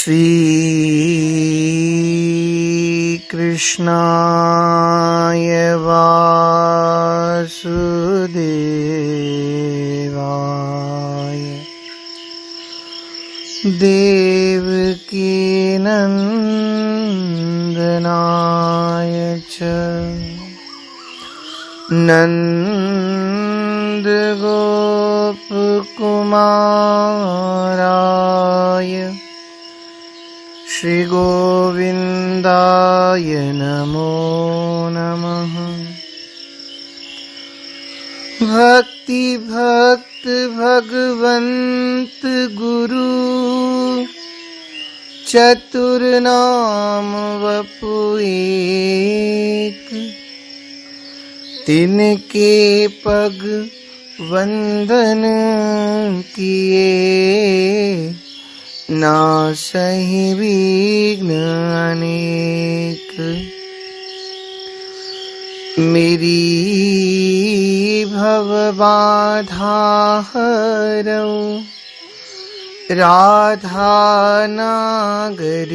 श्री कृष्णाय वासुदेवाय देवकी नंदनाय च नंदगोपकुमाराय श्री गोविंदाय नमो नमः। भक्ति भक्त भगवंत गुरु चतुर नाम वपु एक, तिनके पग वंदन किए नासहि विघ्न अनेक। मेरी भव बाधा हरौ राधा नागर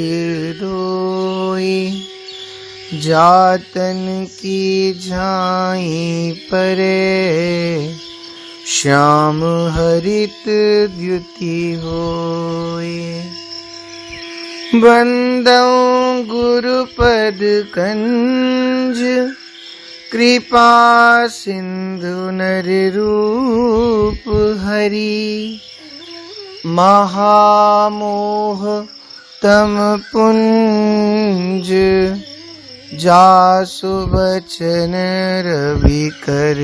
दोई, जातन की झाई परे श्याम हरित द्युति होए। बंदौ गुरुपद कंज कृपा सिंधु नर रूप हरि, महामोह तम पुंज जासु बचन रवि कर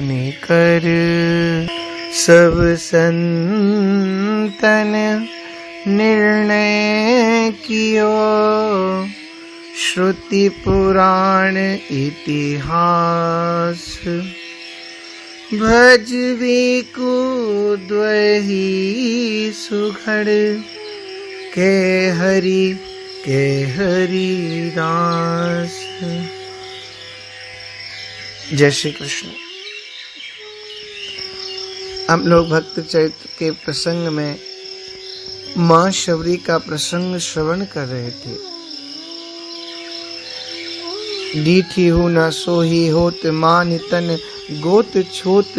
निकर। सब संतन निर्णय कियो, श्रुति पुराण इतिहास। भजवी कुद्वही सुघड़, के हरि दास। जय श्री कृष्ण। हम लोग भक्त चरित्र के प्रसंग में मां शबरी का प्रसंग श्रवण कर रहे थे। डीठी हूँ न सोही होत, मान तन गोत छोत,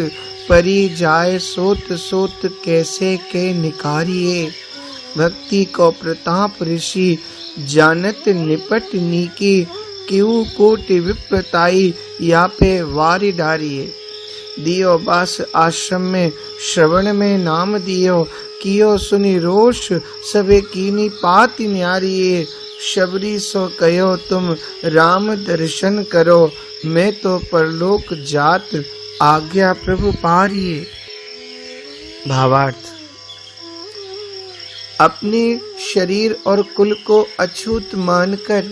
परी जाय सोत सोत, कैसे के निकारिये। भक्ति को प्रताप ऋषि, जानत निपट नीकी, क्यों कोटि विप्रताई, या पे वारी डारिये। दियो बास आश्रम में, श्रवण में नाम दियो, कियो सुनि रोष, सबे कीनी पाति न्यारिये। शबरी सो कहो तुम राम दर्शन करो, मैं तो परलोक जात आज्ञा प्रभु पारिये। भावार्थ, अपने शरीर और कुल को अछूत मानकर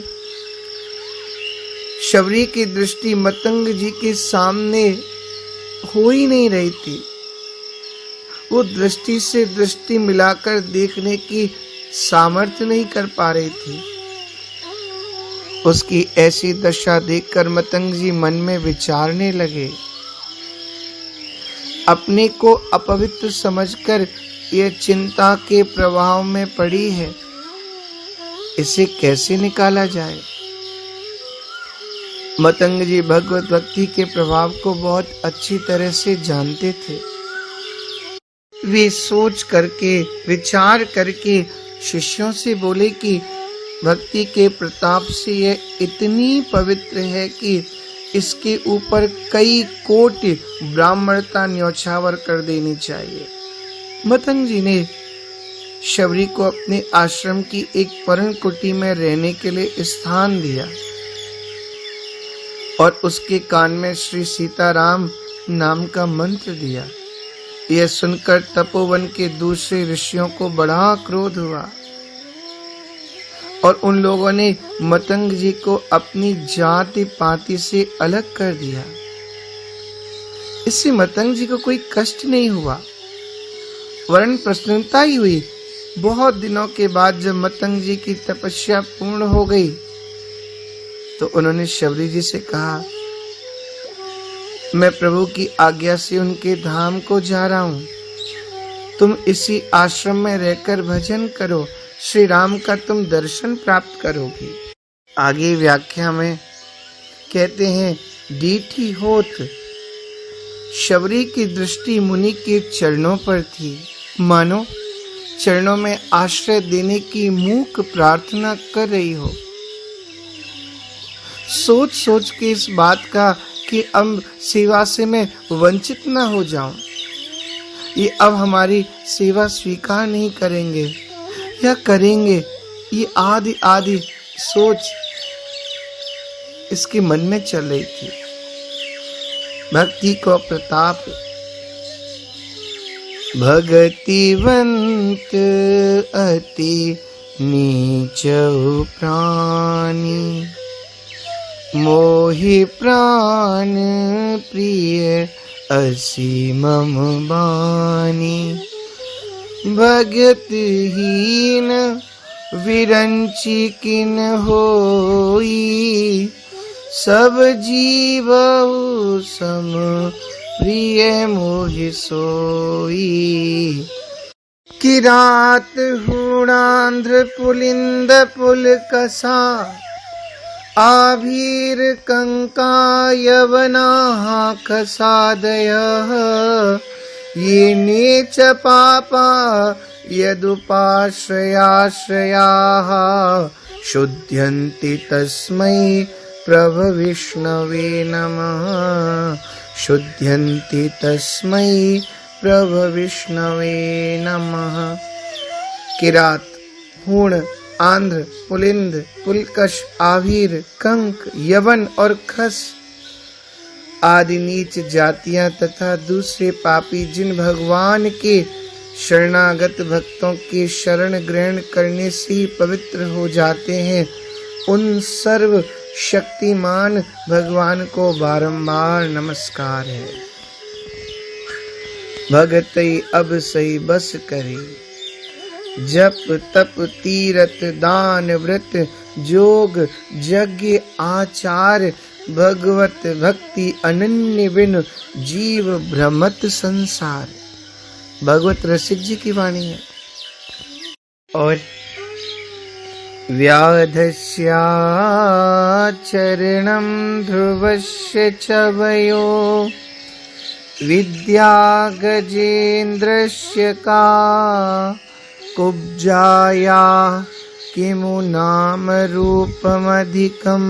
शबरी की दृष्टि मतंग जी के सामने हो ही नहीं रही थी। वो दृष्टि से दृष्टि मिलाकर देखने की सामर्थ्य नहीं कर पा रही थी। उसकी ऐसी दशा देखकर मतंग जी मन में विचारने लगे। अपने को अपवित्र समझकर ये चिंता के प्रवाह में पड़ी है, इसे कैसे निकाला जाए। मतंग जी भगवत भक्ति के प्रभाव को बहुत अच्छी तरह से जानते थे। वे सोच करके विचार करके शिष्यों से बोले कि भक्ति के प्रताप से यह इतनी पवित्र है कि इसके ऊपर कई कोटि ब्राह्मणता न्यौछावर कर देनी चाहिए। मतंग जी ने शबरी को अपने आश्रम की एक पर्ण कुटी में रहने के लिए स्थान दिया और उसके कान में श्री सीताराम नाम का मंत्र दिया। यह सुनकर तपोवन के दूसरे ऋषियों को बड़ा क्रोध हुआ और उन लोगों ने मतंग जी को अपनी जाति पाति से अलग कर दिया। इससे मतंग जी को कोई कष्ट नहीं हुआ, वरन प्रसन्नता ही हुई। बहुत दिनों के बाद जब मतंग जी की तपस्या पूर्ण हो गई तो उन्होंने शबरी जी से कहा, मैं प्रभु की आज्ञा से उनके धाम को जा रहा हूं। तुम इसी आश्रम में रहकर भजन करो, श्री राम का तुम दर्शन प्राप्त करोगे। आगे व्याख्या में कहते हैं, डीठी होत, शबरी की दृष्टि मुनि के चरणों पर थी, मानो चरणों में आश्रय देने की मूक प्रार्थना कर रही हो। सोच सोच के इस बात का कि अब सेवा से मैं वंचित न हो जाऊं, ये अब हमारी सेवा स्वीकार नहीं करेंगे या करेंगे, ये आदि आदि सोच इसके मन में चल रही थी। भक्ति को प्रताप, भगतिवंत अति नीचहु प्राणी, मोहि प्राण प्रिय असीमम बानी, भगतहीन विरंचि किन होई, सब जीवउ सम प्रिय मोहि सोई। किरात हूणांध्र पुलिंद पुलकसा, आभीर कंका यवनाः खसादयः, ये नीच पापा यदुपाश्रयाश्रयाः, शुध्यन्ति तस्मै प्रभ विष्णवे नमः, शुध्यन्ति तस्मै प्रभ विष्णवे नमः। किरात, हूण, आंध्र, पुलिंद, पुलकश, आवीर, कंक, यवन और खस आदि नीच जातियां तथा दूसरे पापी जिन भगवान के शरणागत भक्तों के शरण ग्रहण करने से ही पवित्र हो जाते हैं, उन सर्व शक्तिमान भगवान को बारंबार नमस्कार है। भगतई अब सही बस करे, जप तप तीरथ दान व्रत जोग यज्ञ आचार, भगवत भक्ति अनन्य बिन जीव भ्रमत संसार। भगवत रसिक जी की वाणी है। और व्याधस्या चरणं ध्रुवस्य चवयो, विद्या गजेन्द्रस्य का कुब्जाया, किमु नाम रूपमधिकं,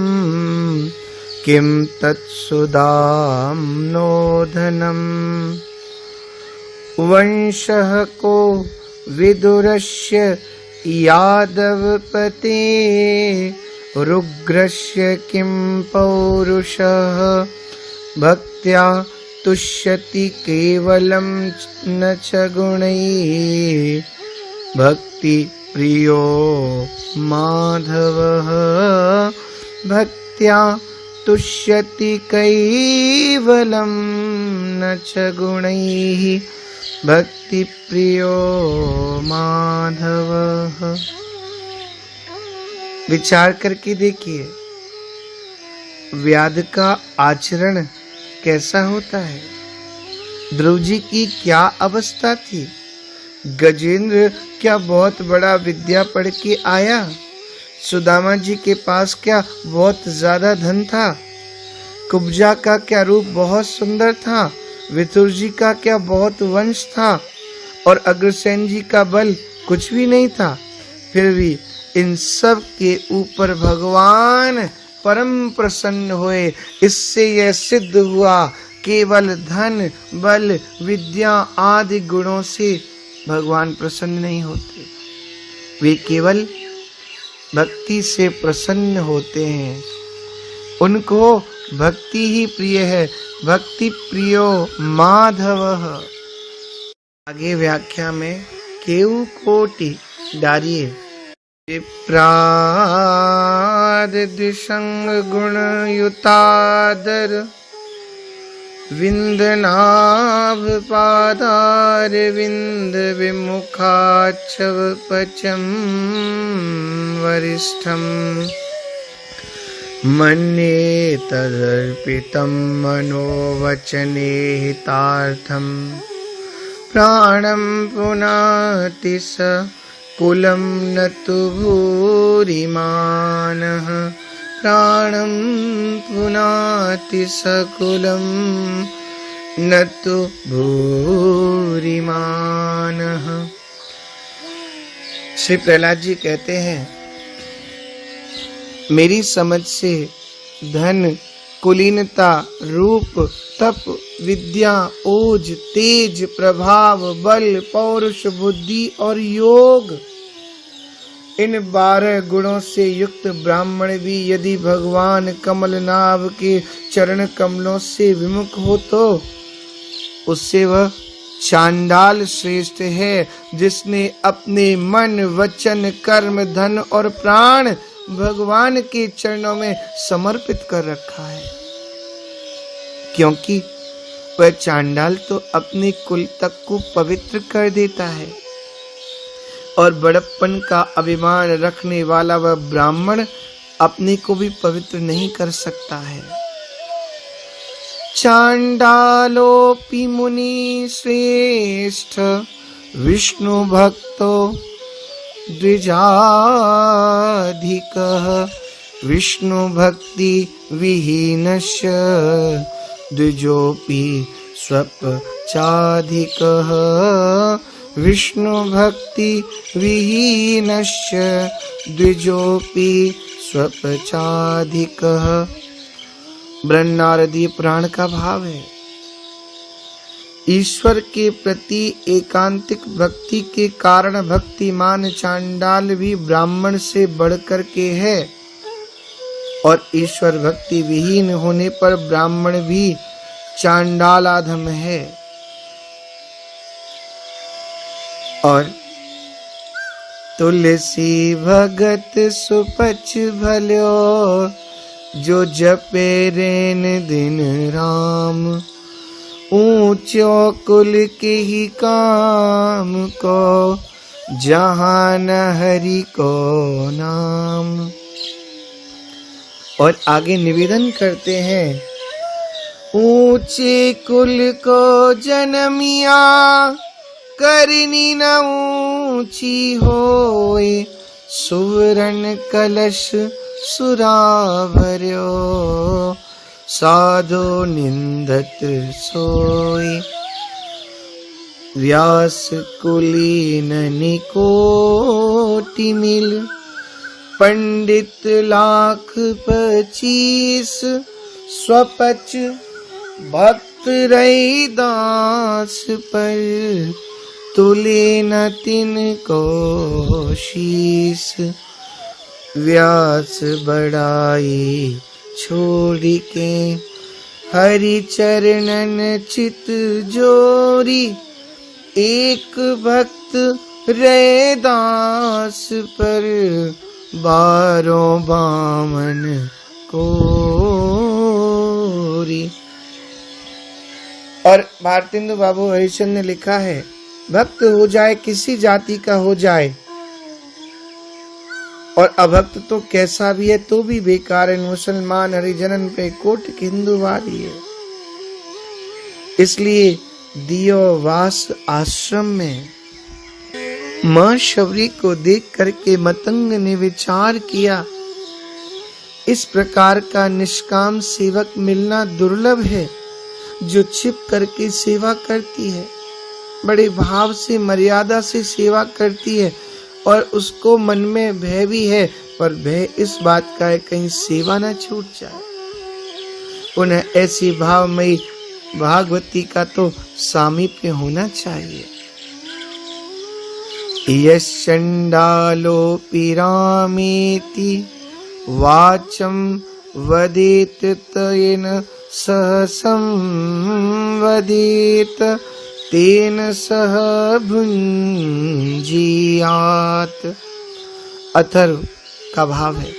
किं तत्सुदाम्नो धनम्। वंशः को विदुरस्य यादवपते, रुग्रस्य किं पौरुषः, भक्त्या तुष्यति केवलं न च गुणैः, भक्ति प्रियो माधवः, भक्त्या तुष्यति कैवलं न च गुणैः, भक्ति प्रियो माधवः। विचार करके देखिए, व्याध का आचरण कैसा होता है, ध्रुव जी की क्या अवस्था थी, गजेंद्र क्या बहुत बड़ा विद्या पढ़ के आया, सुदामा जी के पास क्या बहुत ज्यादा धन था, कुब्जा का क्या रूप बहुत सुंदर था, विथुर जी का क्या बहुत वंश था, और अग्रसेन जी का बल कुछ भी नहीं था। फिर भी इन सब के ऊपर भगवान परम प्रसन्न हुए। इससे यह सिद्ध हुआ केवल धन बल विद्या आदि गुणों से भगवान प्रसन्न नहीं होते, वे केवल भक्ति से प्रसन्न होते हैं। उनको भक्ति ही प्रिय है, भक्ति प्रियो माधवः। आगे व्याख्या में केउ कोटि डारिये, विप्राद दिशंग गुण युतादर, विंदनाभ पादार विंद विमुखाच्छव पचम वरिष्ठम, मन्ये तदर्पितं मनोवचने हितार्थं, प्राणं पुनाति स कुलं न तु भूरिमानः प्राणं पुनाति स कुलं न तु भूरिमानः। श्री प्रहलाद जी कहते हैं, मेरी समझ से धन, कुलीनता, रूप, तप, विद्या, ओज, तेज, प्रभाव, बल, पौरुष, बुद्धि और योग, इन 12 गुणों से युक्त ब्राह्मण भी यदि भगवान कमलनाभ के चरण कमलों से विमुख हो तो उससे वह चांडाल श्रेष्ठ है, जिसने अपने मन, वचन, कर्म, धन और प्राण भगवान के चरणों में समर्पित कर रखा है। क्योंकि वह चांडाल तो अपने कुल तक को पवित्र कर देता है और बड़प्पन का अभिमान रखने वाला वह ब्राह्मण अपने को भी पवित्र नहीं कर सकता है। चांडालोपि मुनि श्रेष्ठ विष्णु भक्तो द्विजाधिकः विष्णु भक्ति विहीनस्य द्विजोपि स्वपचाधिकः विष्णु भक्ति विहीनस्य द्विजोपि स्वपचाधिकः। ब्रह्मनारदीय पुराण का भाव है, ईश्वर के प्रति एकांतिक भक्ति के कारण भक्तिमान चांडाल भी ब्राह्मण से बढ़कर के है और ईश्वर भक्ति विहीन होने पर ब्राह्मण भी चांडालाधम है। और तुलसी भगत सुपच भल्यो जो जपे रेन दिन राम ऊंचो कुल के ही काम को जहां न हरि को नाम। और आगे निवेदन करते हैं, ऊंचे कुल को जन्मिया करनी न ऊंची होए सुवर्ण कलश सुरा भर्यो साधो निंदत सोई। व्यास कुलीन निकोटि मिल पंडित 1,25 स्वपच भक्त रैदास पर तुले न तिनको शीस। व्यास बड़ाई छोड़ के हरि चरणन चित जोरी एक भक्त रैदास पर 12 बामन कोरी। और भारतेंदु बाबू हरिचंद ने लिखा है, भक्त हो जाए किसी जाति का हो जाए और अभक्त तो कैसा भी है तो भी बेकार है। मुसलमान हरिजनन पे कोट हिंदूवादी है। इसलिए दियो वास आश्रम में मां शबरी को देख करके मतंग ने विचार किया, इस प्रकार का निष्काम सेवक मिलना दुर्लभ है जो छिप करके सेवा करती है, बड़े भाव से मर्यादा से सेवा करती है और उसको मन में भय भी है, पर भय इस बात का है कहीं सेवा न छूट जाए। उन्हें ऐसी भावमयी भागवती का तो सामीप्य होना चाहिए। यश्चंडालोऽपि रामेति वाचं वदेत तेन सह संवदेत तेन सह भुंजीयात। अथर्व का भाव है,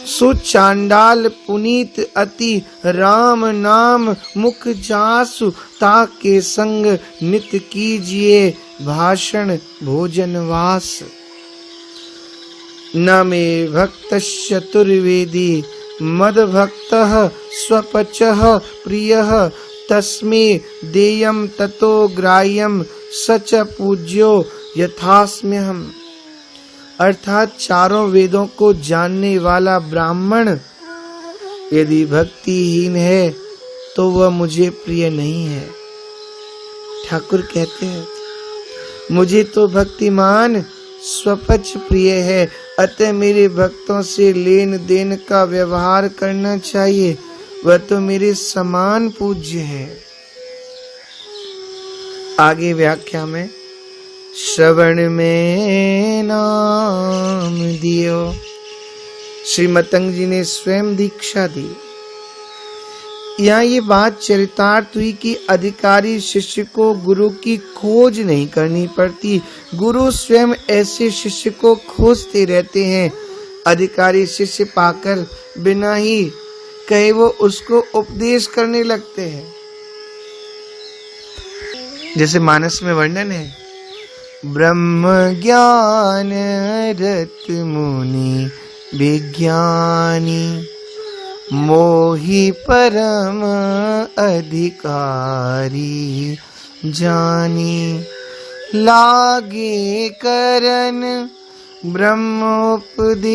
सो चांडाल पुनीत अति राम नाम मुख जासु ताके संग नित कीजिए भाषण भोजन वास। न मे भक्तश्चतुर्वेदी मद भक्तः स्वपचः प्रियः तस्मै देयम ततो ग्राह्यम सच पूज्यो यथास्म्यहम्। अर्थात चारों वेदों को जानने वाला ब्राह्मण यदि भक्तिहीन है तो वह मुझे प्रिय नहीं है। ठाकुर कहते हैं मुझे तो भक्तिमान स्वपच प्रिय है, अतः मेरे भक्तों से लेन देन का व्यवहार करना चाहिए, वह तो मेरे समान पूज्य है। आगे व्याख्या में श्रवण में नाम दियो। श्री मतंग जी ने स्वयं दीक्षा दी। यहाँ ये बात चरितार्थ हुई कि अधिकारी शिष्य को गुरु की खोज नहीं करनी पड़ती, गुरु स्वयं ऐसे शिष्य को खोजते रहते हैं। अधिकारी शिष्य पाकर बिना ही कहे वो उसको उपदेश करने लगते हैं। जैसे मानस में वर्णन है, ब्रह्म ज्ञान रत मुनि विज्ञानी मोहि परम अधिकारी जानी। लागे करन ब्रह्मोपदेशा।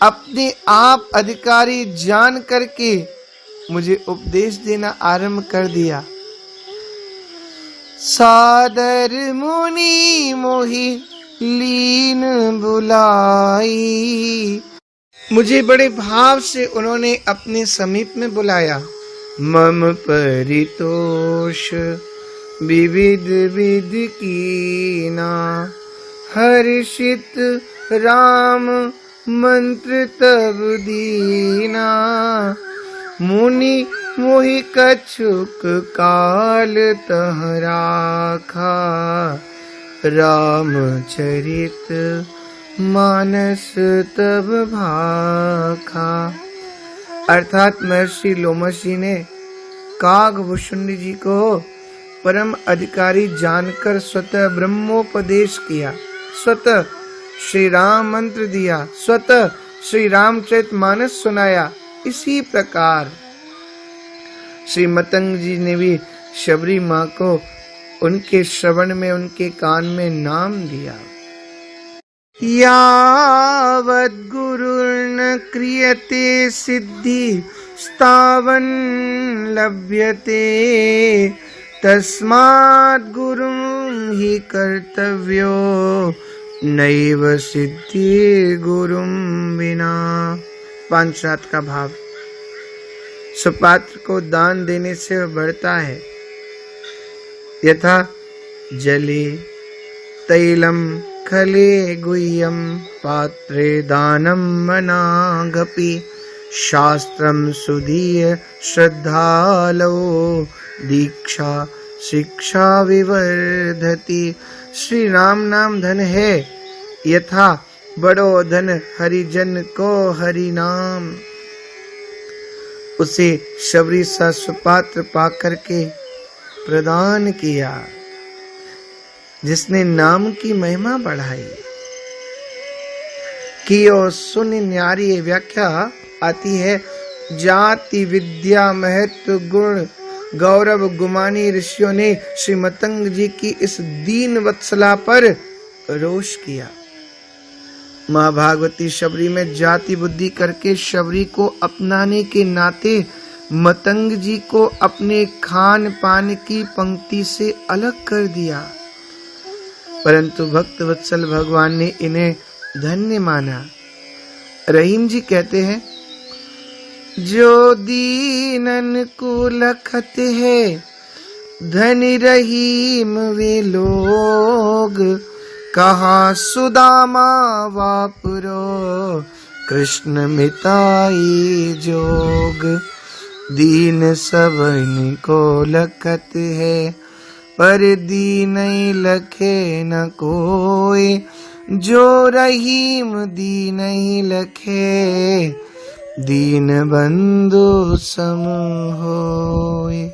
अपने आप अधिकारी जान करके मुझे उपदेश देना आरंभ कर दिया। सादर मुनि मोहि लीन बुलाई। मुझे बड़े भाव से उन्होंने अपने समीप में बुलाया। मम परितोष विविध विध कीना, हर्षित राम मंत्र तब दीना। मुनि मोहि कछुक काल तह राखा, रामचरित मानस तब भाखा। अर्थात महर्षि लोमश जी ने कागभूषुंडी जी को परम अधिकारी जानकर स्वतः ब्रह्मोपदेश किया, स्वतः श्री राम मंत्र दिया, स्वतः श्री रामचरित मानस सुनाया। इसी प्रकार श्री मतंग जी ने भी शबरी माँ को उनके श्रवण में, उनके कान में नाम दिया। यावद् गुरुर्न क्रियते सिद्धि स्थावन लभ्यते, तस्मात् गुरुं हि कर्तव्यो नैव सिद्धि गुरुं बिना। पांचरात का भाव। सुपात्र को दान देने से वह बढ़ता है। यथा जले तैलम खले गुह्यम पात्रे दानम मनागपि, शास्त्रम सुधीय श्रद्धालो दीक्षा शिक्षा विवर्धति। श्री राम नाम धन है, यथा बड़ो धन हरिजन को हरि नाम। उसे शबरी सा सुपात्र पाकर के प्रदान किया जिसने नाम की महिमा बढ़ाई। कियो सुन न्यारी व्याख्या आती है, जाति विद्या महत्व गुण गौरव गुमानी ऋषियों ने श्री मतंग जी की इस दीन वत्सला पर रोष किया। माँ भागवती शबरी में जाति बुद्धि करके शबरी को अपनाने के नाते मतंग जी को अपने खान पान की पंक्ति से अलग कर दिया, परंतु भक्त वत्सल भगवान ने इन्हें धन्य माना। रहीम जी कहते हैं, जो दीनन को लखत है धनी रहीम वे लोग, कहा सुदामा वापरो कृष्ण मिताई जोग। दीन सबन को लखत है पर दीन लखे न कोई, जो रहीम दीन लखे दीन बंधु सम होय।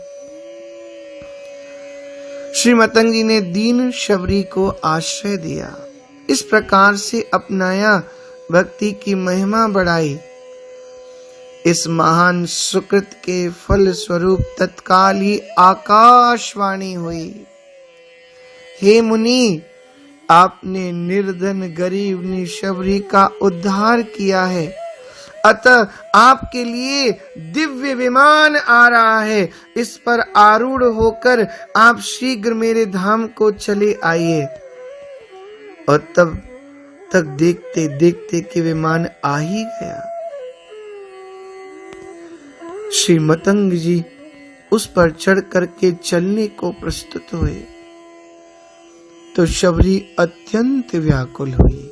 श्री मतंग जी ने दीन शबरी को आश्रय दिया, इस प्रकार से अपनाया, भक्ति की महिमा बढ़ाई। इस महान सुकृत के फल स्वरूप तत्काल ही आकाशवाणी हुई, हे मुनि, आपने निर्धन गरीब निशबरी का उद्धार किया है, अतः आपके लिए दिव्य विमान आ रहा है। इस पर आरूढ़ होकर आप शीघ्र मेरे धाम को चले आइए। और तब तक देखते देखते कि विमान आ ही गया। श्री मतंग जी उस पर चढ़ करके चलने को प्रस्तुत हुए तो शबरी अत्यंत व्याकुल हुई,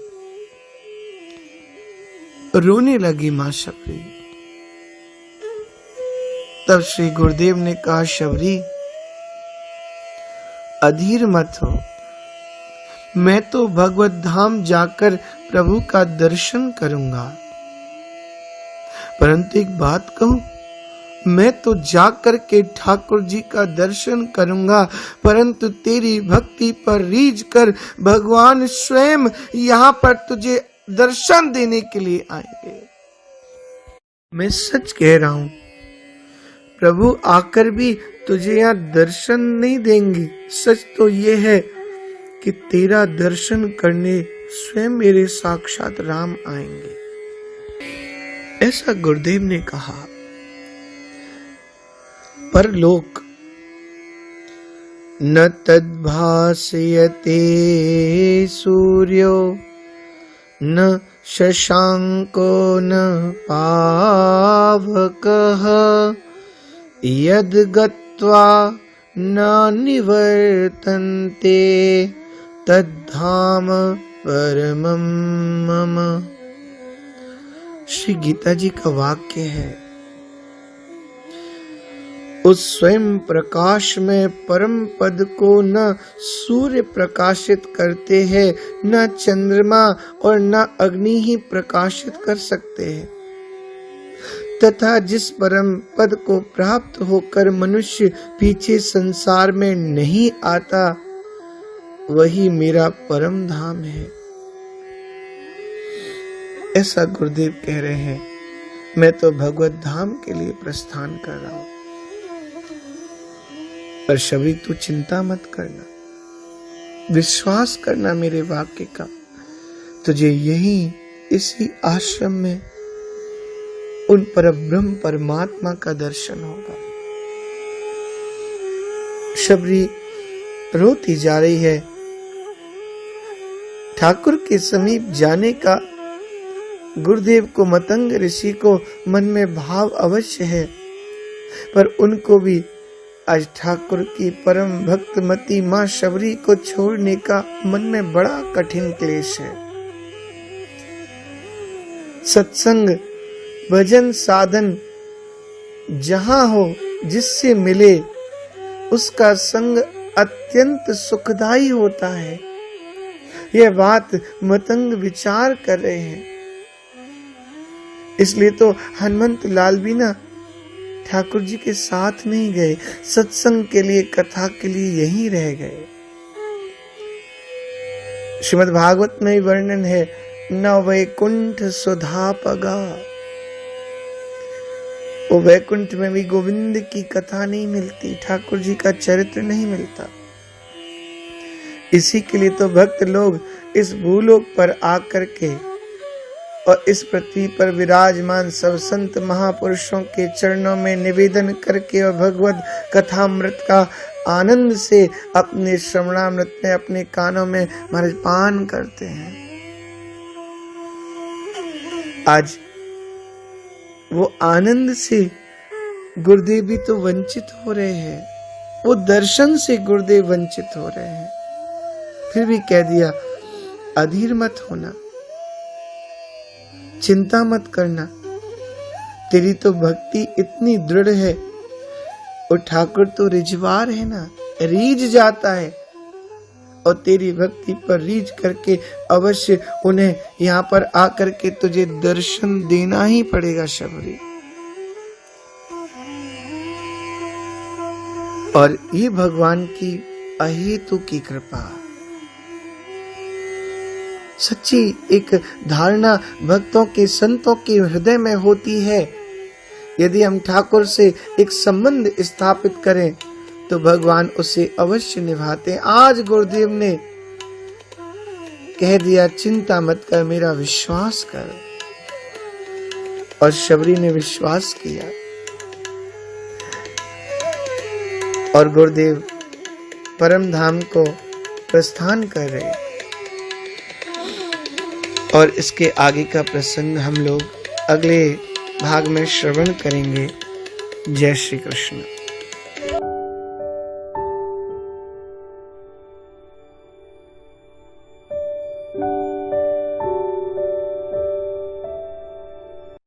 रोने लगी मां शबरी। तब श्री गुरुदेव ने कहा, शबरी अधीर मत हो, मैं तो भगवत धाम जाकर प्रभु का दर्शन करूंगा, परंतु एक बात कहूं, मैं तो जाकर के ठाकुर जी का दर्शन करूंगा, परंतु तेरी भक्ति पर रीझ कर भगवान स्वयं यहाँ पर तुझे दर्शन देने के लिए आएंगे। मैं सच कह रहा हूं, प्रभु आकर भी तुझे यहाँ दर्शन नहीं देंगे। सच तो ये है कि तेरा दर्शन करने स्वयं मेरे साक्षात राम आएंगे, ऐसा गुरुदेव ने कहा। परलोक न तद्भासयते सूर्यो न शशांको न पावकः यद गत्वा न निवर्तन्ते तद्धाम परमं मम। श्री गीता जी का वाक्य है, उस स्वयं प्रकाश में परम पद को न सूर्य प्रकाशित करते हैं, न चंद्रमा और न अग्नि ही प्रकाशित कर सकते हैं, तथा जिस परम पद को प्राप्त होकर मनुष्य पीछे संसार में नहीं आता, वही मेरा परम धाम है। ऐसा गुरुदेव कह रहे हैं। मैं तो भगवत धाम के लिए प्रस्थान कर रहा हूं। पर शबरी तू चिंता मत करना, विश्वास करना मेरे वाक्य का, तुझे यही इसी आश्रम में उन परब्रह्म परमात्मा का दर्शन होगा। शबरी रोती जा रही है। ठाकुर के समीप जाने का गुरुदेव को, मतंग ऋषि को मन में भाव अवश्य है, पर उनको भी आज ठाकुर की परम भक्तमती मां शबरी को छोड़ने का मन में बड़ा कठिन क्लेश है। सत्संग, भजन, साधन जहां हो, जिससे मिले, उसका संग अत्यंत सुखदायी होता है। यह बात मतंग विचार कर रहे हैं। इसलिए तो हनुमंत लाल भी ना ठाकुर जी के साथ नहीं गए, सत्संग के लिए, कथा के लिए यहीं रह गए। श्रीमद् भागवत में वर्णन है, न वैकुंठ सुधा पगा। वो वैकुंठ में भी गोविंद की कथा नहीं मिलती, ठाकुर जी का चरित्र नहीं मिलता। इसी के लिए तो भक्त लोग इस भूलोक पर आकर के और इस पृथ्वी पर विराजमान सब संत महापुरुषों के चरणों में निवेदन करके और भगवत कथामृत का आनंद से अपने श्रवणामृत में अपने कानों में महाराज पान करते हैं। आज वो आनंद से गुरुदेव भी तो वंचित हो रहे हैं, वो दर्शन से गुरुदेव वंचित हो रहे हैं। फिर भी कह दिया, अधीर मत होना, चिंता मत करना, तेरी तो भक्ति इतनी दृढ़ है। और ठाकुर तो रिझवार है ना, रीझ जाता है, और तेरी भक्ति पर रीझ करके अवश्य उन्हें यहाँ पर आकर के तुझे दर्शन देना ही पड़ेगा शबरी। और ये भगवान की अहेतु की कृपा, सच्ची एक धारणा भक्तों के, संतों के हृदय में होती है यदि हम ठाकुर से एक संबंध स्थापित करें तो भगवान उसे अवश्य निभाते हैं। आज गुरुदेव ने कह दिया, चिंता मत कर, मेरा विश्वास कर, और शबरी ने विश्वास किया और गुरुदेव परम धाम को प्रस्थान कर रहे। और इसके आगे का प्रसंग हम लोग अगले भाग में श्रवण करेंगे। जय श्री कृष्ण।